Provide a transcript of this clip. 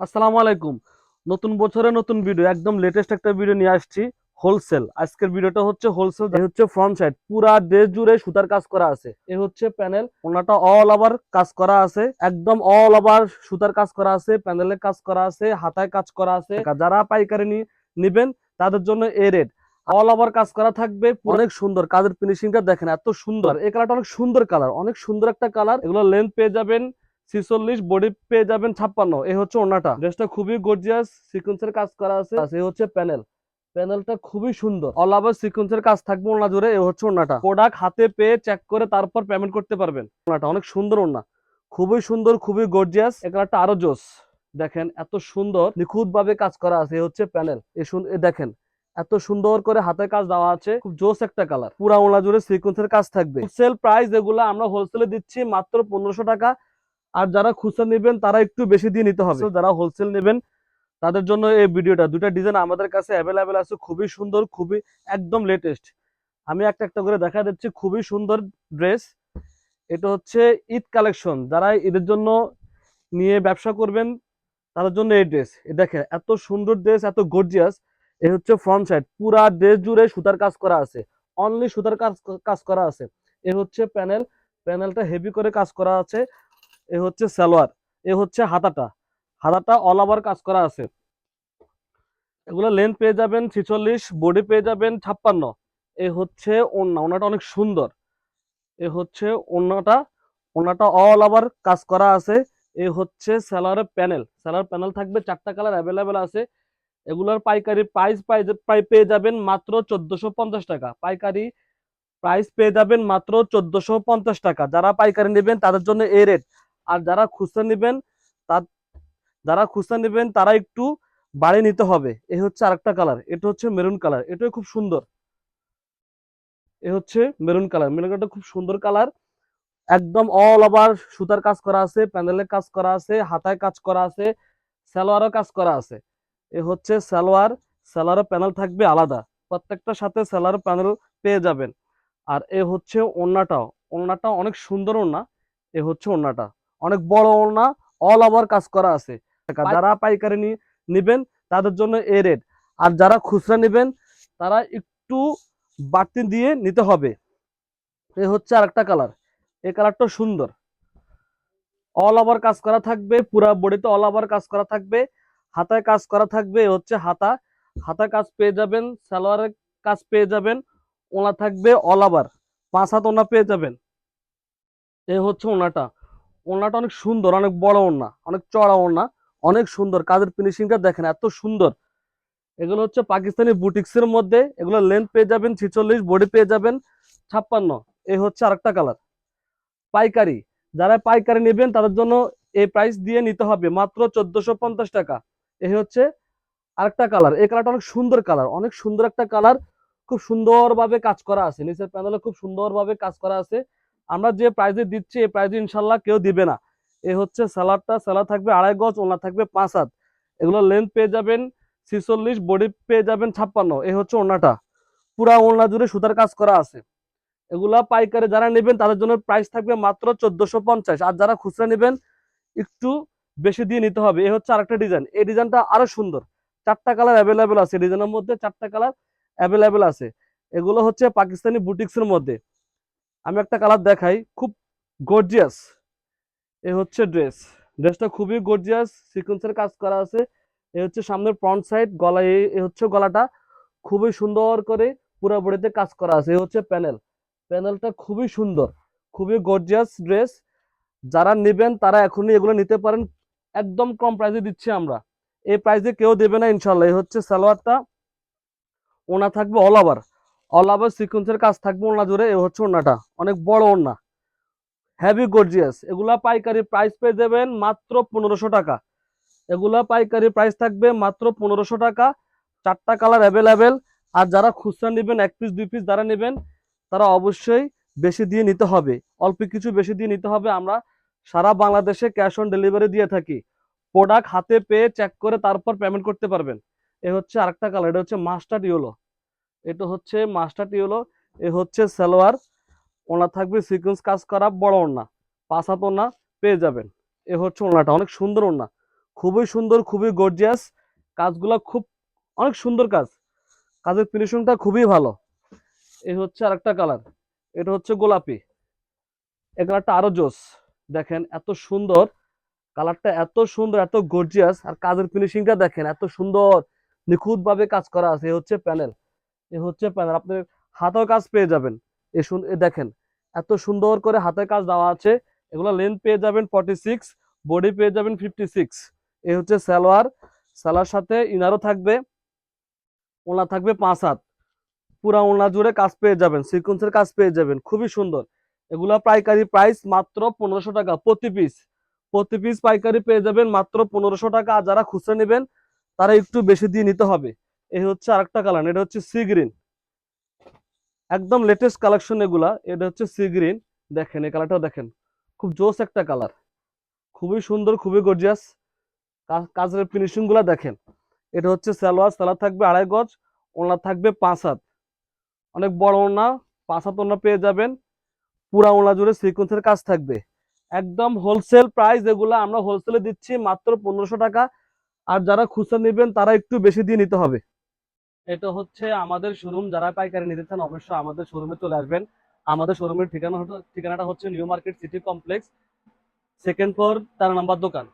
আসসালামু আলাইকুম। নতুন বছরে নতুন ভিডিও, একদম লেটেস্ট একটা ভিডিও নিয়ে আসছি। হোলসেল আজকের ভিডিওটা হচ্ছে হোলসেল। এই হচ্ছে ফ্রন্ট সাইড, পুরা ড্রেস জুড়ে সুতার কাজ করা আছে। এই হচ্ছে প্যানেল, ওনাটা অল ওভার কাজ করা আছে, একদম অল ওভার সুতার কাজ করা আছে, প্যানেলে কাজ করা আছে, হাতায় কাজ করা আছে। যারা পাইকারি নিবেন তাদের জন্য এই রেট। অল ওভার কাজ করা থাকবে, অনেক সুন্দর কাজের ফিনিশিংটা দেখেন, এত সুন্দর। এই কালারটা অনেক সুন্দর কালার, অনেক সুন্দর একটা কালার। এগুলো লেন্থ পেয়ে যাবেন 46, বডি পেয়ে যাবেন 56। এই হচ্ছে ওড়নাটা, ড্রেসটা খুবই গর্জিয়াস, সিকোয়েন্সের কাজ করা আছে। এই হচ্ছে প্যানেলটা খুবই সুন্দর, অল ওভার সিকোয়েন্সের কাজ থাকবে ওড়না জুড়ে। এই হচ্ছে ওড়নাটা, প্রোডাক্ট হাতে পেয়ে চেক করে তারপর পেমেন্ট করতে পারবেন। ওড়নাটা অনেক সুন্দর, ওড়না খুবই সুন্দর, খুবই গর্জিয়াস। এই কালারটা আরো জোস, দেখেন এত সুন্দর নিখুঁত ভাবে কাজ করা আছে। এই হচ্ছে প্যানেল, দেখেন এত সুন্দর করে হাতে কাজ দেওয়া আছে, খুব জোস একটা কালার। পুরা ওড়না জুড়ে সিকোয়েন্সের কাজ থাকবে। হোলসেল প্রাইস এগুলা আমরা হোলসেলে দিচ্ছি মাত্র 1500 টাকা। আর যারা খুচরা নেবেন তারা একটু বেশি দিয়ে নিতে হবে। যারা হোলসেল নেবেন তাদের জন্য এই ভিডিওটা। দুটা ডিজাইন আমাদের কাছে অ্যাভেলেবেল আছে, খুবই সুন্দর, খুবই একদম লেটেস্ট। আমি একটা একটা করে দেখা দিচ্ছি, খুবই সুন্দর ড্রেস। এটা হচ্ছে ঈদ কালেকশন, যারা ঈদের জন্য নিয়ে ব্যবসা করবেন তাদের জন্য এই ড্রেস। দেখেন এত সুন্দর ড্রেস, এত গর্জিয়াস। এই হচ্ছে ফ্রন্ট সাইড, পুরা ড্রেস জুড়ে সুতার কাজ করা আছে, অনলি সুতার কাজ কাজ করা আছে। এ হচ্ছে প্যানেলটা হেভি করে কাজ করা আছে। এ হচ্ছে সালোয়ার, এ হচ্ছে হাতাটা অল ওভার কাজ করা আছে। এগুলো লেন্থ পেয়ে যাবেন 46, বডি পেয়ে যাবেন 56। এ হচ্ছে ওড়নাটা অনেক সুন্দর। এ হচ্ছে ওড়নাটা, অল ওভার কাজ করা আছে। এ হচ্ছে সেলার প্যানেল থাকবে, 4টা কালার অ্যাভেলেবেল আছে। এগুলোর পাইকারি প্রাইস পেয়ে যাবেন মাত্র 1450 টাকা। পাইকারি প্রাইস পেয়ে যাবেন মাত্র 1450 টাকা। যারা পাইকারি নেবেন তাদের জন্য এই রেট। আর তার যারা খুচরা নেবেন তারা একটু বাড়ি নিতে হবে। এই হচ্ছে আরেকটা কালার, এটা হচ্ছে মেরুন কালার, এটাও খুব সুন্দর। এ হচ্ছে মেরুন কালারটা খুব সুন্দর কালার। একদম অল ওভার সুতার কাজ করা আছে, প্যানেলে কাজ করা আছে, হাতায় কাজ করা আছে, সালোয়ারও কাজ করা আছে। এ হচ্ছে সালোয়ার প্যানেল থাকবে আলাদা, প্রত্যেকটার সাথে সালোয়ার প্যানেল পেয়ে যাবেন। আর এ হচ্ছে ওড়নাটা অনেক সুন্দর ওড়না। এ হচ্ছে ওড়নাটা অনেক বড় ওড়না, অল ওভার কাজ করা আছে। যারা পাইকারি নিবেন তাদের জন্য এ রেট। আর যারা খুচরা নেবেন তারা একটু বাড়তি দিয়ে নিতে হবে। এ হচ্ছে আরেকটা কালার, এই কালারটা সুন্দর, অল ওভার কাজ করা থাকবে, পুরা বডিতে অল ওভার কাজ করা থাকবে, হাতায় কাজ করা থাকবে। এ হচ্ছে হাতায় কাজ পেয়ে যাবেন, সালোয়ারের কাজ পেয়ে যাবেন, ওনা থাকবে অল ওভার, 5 হাত ওনা পেয়ে যাবেন। এ হচ্ছে ওনাটা অনেক সুন্দর, অনেক বড় ওনা, অনেক চড়া ওনা, অনেক সুন্দর কাজের ফিনিশিংটা দেখেন এত সুন্দর। এগুলো হচ্ছে পাকিস্তানি বুটিক্সের মধ্যে। এগুলো লেন্থ পেয়ে যাবেন 46, বডি পেয়ে যাবেন 56। এই হচ্ছে আরেকটা কালার। পাইকারি যারা পাইকারি নেবেন তাদের জন্য এই প্রাইস দিয়ে নিতে হবে মাত্র 1450 টাকা। এই হচ্ছে আরেকটা কালার, এই কালারটা অনেক সুন্দর কালার, অনেক সুন্দর একটা কালার। খুব সুন্দরভাবে কাজ করা আছে, নিচের প্যানেলে খুব সুন্দরভাবে কাজ করা আছে। আমরা যে প্রাইসে দিচ্ছি এই প্রাইসে ইনশাল্লাহ কেউ দিবে না। এই হচ্ছে সালাদ থাকবে 2.5 গজ, ওনা থাকবে 5 হাত। এগুলো লেন্থ পেয়ে যাবেন 46, বডি পেয়ে যাবেন 56। এই হচ্ছে ওনাটা, পুরা ওনা জুড়ে সুতার কাজ করা আছে। এগুলা পাইকারি যারা নেবেন তাদের জন্য প্রাইস থাকবে মাত্র 1450। আর যারা খুচরা নেবেন একটু বেশি দিয়ে নিতে হবে। এই হচ্ছে আরেকটা ডিজাইন, এই ডিজাইনটা আরো সুন্দর। 4টা কালার অ্যাভেলেবেল আছে, ডিজাইনের মধ্যে 4টা কালার অ্যাভেলেবেল আছে। এগুলো হচ্ছে পাকিস্তানি বুটিক্সের মধ্যে। আমি একটা কালার দেখাই, খুব গর্জিয়াস। এই হচ্ছে ড্রেসটা খুবই গর্জিয়াস, সিকোয়েন্সের কাজ করা আছে। এই হচ্ছে সামনের ফ্রন্ট সাইড, গলায় এই হচ্ছে গলাটা খুবই সুন্দর করে পুরো বডিতে কাজ করা আছে। এই হচ্ছে প্যানেলটা খুবই সুন্দর, খুবই গর্জিয়াস ড্রেস। যারা নেবেন তারা এখনই এগুলো নিতে পারেন, একদম কম প্রাইসে দিচ্ছি আমরা। এই প্রাইসে কেউ দেবে না ইনশাল্লাহ। এই হচ্ছে সালোয়ারটা, ওনা থাকবে অল ওভার সিকোয়েন্সের কাজ থাকবে ওনা জুড়ে। এই হচ্ছে ওনাটা অনেক বড় ওনা, হেভি গর্জিয়াস। এগুলা পাইকারি প্রাইস পেয়ে যাবেন মাত্র 1500 টাকা। এগুলা পাইকারি প্রাইস থাকবে মাত্র 1500 টাকা। 4টা কালার অ্যাভেলেবেল। আর যারা খুচরা নেবেন 1 পিস 2 পিস যারা নেবেন তারা অবশ্যই বেশি দিয়ে নিতে হবে, অল্প কিছু বেশি দিয়ে নিতে হবে। আমরা সারা বাংলাদেশে ক্যাশ অন ডেলিভারি দিয়ে থাকি, প্রোডাক্ট হাতে পেয়ে চেক করে তারপর পেমেন্ট করতে পারবেন। এ হচ্ছে আরেকটা কালার, এটা হচ্ছে মাস্টার্ড ইয়েলো। এ হচ্ছে সালোয়ার, ওনা থাকবে সিকোয়েন্স কাজ করা বড় ওনা, 5 হাত ওনা পেয়ে যাবেন। এ হচ্ছে ওনাটা অনেক সুন্দর ওনা, খুবই সুন্দর, খুবই গর্জিয়াস, কাজগুলা খুব অনেক সুন্দর কাজ, কাজের ফিনিশিংটা খুবই ভালো। এই হচ্ছে আরেকটা কালার, এটা হচ্ছে গোলাপি, এই কালারটা আরো জোস। দেখেন এত সুন্দর, কালারটা এত সুন্দর, এত গর্জিয়াস, আর কাজের ফিনিশিংটা দেখেন এত সুন্দর, নিখুঁত ভাবে কাজ করা আছে। এ হচ্ছে প্যানেল, এ হচ্ছে প্যানেল, আপনি হাতের কাজ পেয়ে যাবেন। এ দেখেন এত সুন্দর করে হাতের কাজ দেওয়া আছে। এগুলো লেন্থ পেয়ে যাবেন 46, বডি পেয়ে যাবেন 56। এ হচ্ছে সালোয়ার, সালোয়ার সাথে ইনারও থাকবে, ওনা থাকবে 5 হাত, পুরা ওনা জুড়ে কাজ পেয়ে যাবেন, সিকোয়েন্সের কাজ পেয়ে যাবেন, খুবই সুন্দর। এগুলা পাইকারি প্রাইস মাত্র 1500 টাকা প্রতি পিস। প্রতি পিস পাইকারি পেয়ে যাবেন মাত্র 1500 টাকা। আর যারা খুচরা নেবেন তারা একটু বেশি দিয়ে নিতে হবে। এই হচ্ছে আরেকটা কালার, এটা হচ্ছে সি গ্রিন, একদম লেটেস্ট কালেকশন এগুলা। এটা হচ্ছে সি গ্রিন, দেখেন এই কালারটাও দেখেন, খুব জোস একটা কালার, খুবই সুন্দর, খুবই গর্জিয়াস, কাজের ফিনিশিং গুলা দেখেন। এটা হচ্ছে সালোয়ার, সালোয়ার থাকবে 2.5 গজ, ওনা থাকবে 5 হাত, অনেক বড় ওনা, 5 হাত ওনা পেয়ে যাবেন, পুরা ওনা জুড়ে সিকোয়েন্সের কাজ থাকবে। একদম হোলসেল প্রাইস, এগুলা আমরা হোলসেলে দিচ্ছি মাত্র 1500 টাকা। আর যারা খুচরা নেবেন তারা একটু বেশি দিয়ে নিতে হবে। এটা হচ্ছে আমাদের শোরুম, যারা পাইকারি নিতে চান অবশ্যই আমাদের শোরুমে চলে আসবেন। আমাদের শোরুমের ঠিকানাটা হচ্ছে new market city complex, second floor, 13 নম্বর দোকান।